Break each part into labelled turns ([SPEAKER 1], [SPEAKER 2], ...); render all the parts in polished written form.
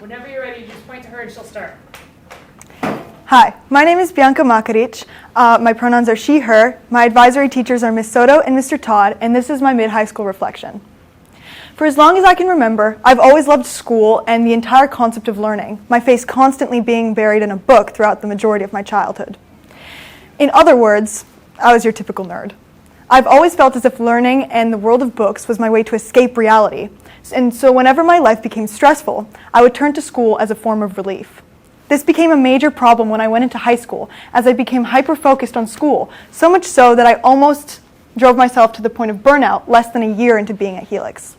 [SPEAKER 1] Whenever you're ready, you just point to her and she'll start.
[SPEAKER 2] Hi, my name is Bianca Makaric. My pronouns are she, her. My advisory teachers are Ms. Soto and Mr. Todd, and this is my mid-high school reflection. For as long as I can remember, I've always loved school and the entire concept of learning, my face constantly being buried in a book throughout the majority of my childhood. In other words, I was your typical nerd. I've always felt as if learning and the world of books was my way to escape reality, and so whenever my life became stressful, I would turn to school as a form of relief. This became a major problem when I went into high school, as I became hyper-focused on school, so much so that I almost drove myself to the point of burnout less than a year into being at Helix.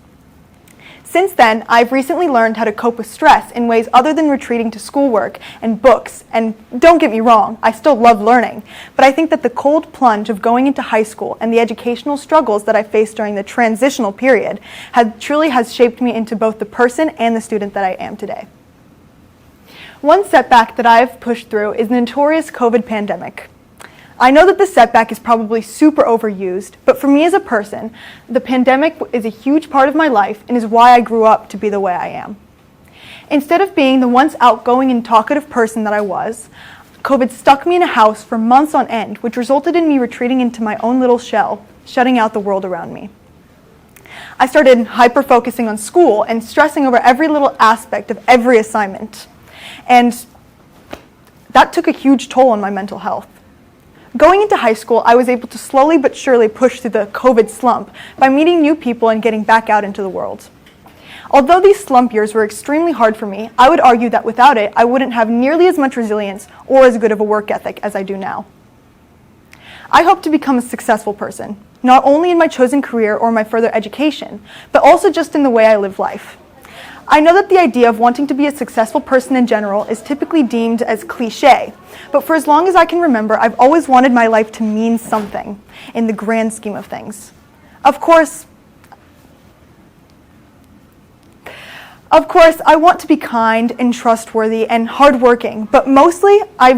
[SPEAKER 2] Since then, I've recently learned how to cope with stress in ways other than retreating to schoolwork and books, and don't get me wrong, I still love learning, but I think that the cold plunge of going into high school and the educational struggles that I faced during the transitional period truly has shaped me into both the person and the student that I am today. One setback that I've pushed through is the notorious COVID pandemic. I know that this setback is probably super overused, but for me as a person, the pandemic is a huge part of my life and is why I grew up to be the way I am. Instead of being the once outgoing and talkative person that I was, COVID stuck me in a house for months on end, which resulted in me retreating into my own little shell, shutting out the world around me. I started hyper-focusing on school and stressing over every little aspect of every assignment, and that took a huge toll on my mental health. Going into high school, I was able to slowly but surely push through the COVID slump by meeting new people and getting back out into the world. Although these slump years were extremely hard for me, I would argue that without it, I wouldn't have nearly as much resilience or as good of a work ethic as I do now. I hope to become a successful person, not only in my chosen career or my further education, but also just in the way I live life. I know that the idea of wanting to be a successful person in general is typically deemed as cliché, but for as long as I can remember, I've always wanted my life to mean something in the grand scheme of things. Of course, I want to be kind and trustworthy and hardworking, but mostly I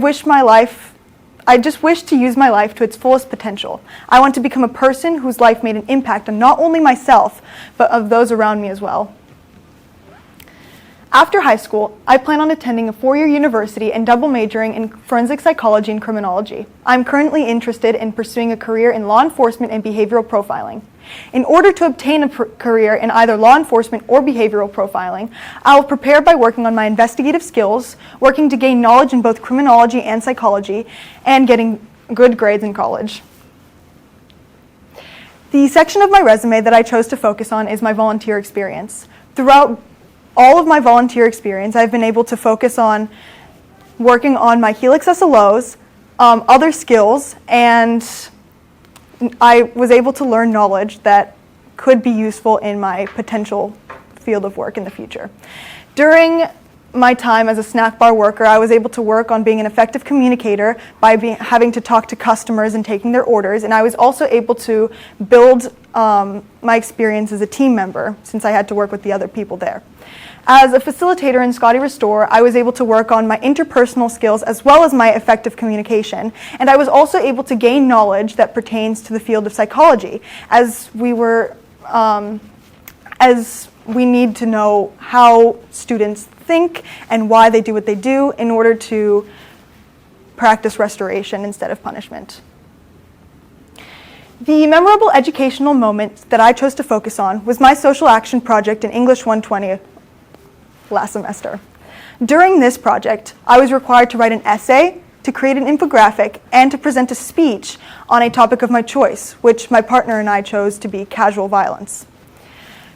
[SPEAKER 2] just wish to use my life to its fullest potential. I want to become a person whose life made an impact on not only myself, but of those around me as well. After high school, I plan on attending a 4-year university and double majoring in forensic psychology and criminology. I'm currently interested in pursuing a career in law enforcement and behavioral profiling. In order to obtain a career in either law enforcement or behavioral profiling, I will prepare by working on my investigative skills, working to gain knowledge in both criminology and psychology, and getting good grades in college. The section of my resume that I chose to focus on is my volunteer experience. Throughout all of my volunteer experience, I've been able to focus on working on my Helix SLOs, other skills, and I was able to learn knowledge that could be useful in my potential field of work in the future. During my time as a snack bar worker, I was able to work on being an effective communicator by having to talk to customers and taking their orders, and I was also able to build my experience as a team member since I had to work with the other people there. As a facilitator in Scotty Restore, I was able to work on my interpersonal skills as well as my effective communication, and I was also able to gain knowledge that pertains to the field of psychology, as we need to know how students think and why they do what they do in order to practice restoration instead of punishment. The memorable educational moment that I chose to focus on was my social action project in English 120 last semester. During this project, I was required to write an essay, to create an infographic, and to present a speech on a topic of my choice, which my partner and I chose to be casual violence.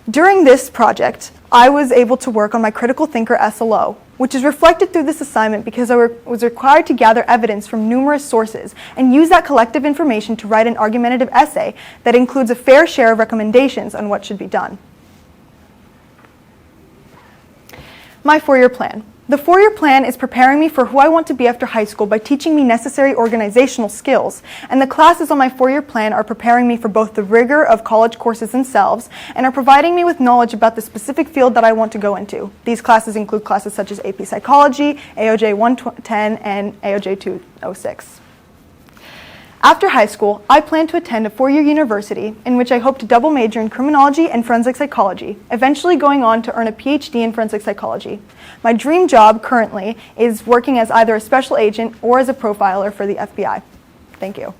[SPEAKER 2] During this project, I was able to work on my critical thinker SLO, which is reflected through this assignment because I was required to gather evidence from numerous sources and use that collective information to write an argumentative essay that includes a fair share of recommendations on what should be done. My 4-year plan. The 4-year plan is preparing me for who I want to be after high school by teaching me necessary organizational skills, and the classes on my 4-year plan are preparing me for both the rigor of college courses themselves and are providing me with knowledge about the specific field that I want to go into. These classes include classes such as AP Psychology, AOJ 110, and AOJ 206. After high school, I plan to attend a 4-year university in which I hope to double major in criminology and forensic psychology, eventually going on to earn a PhD in forensic psychology. My dream job currently is working as either a special agent or as a profiler for the FBI. Thank you.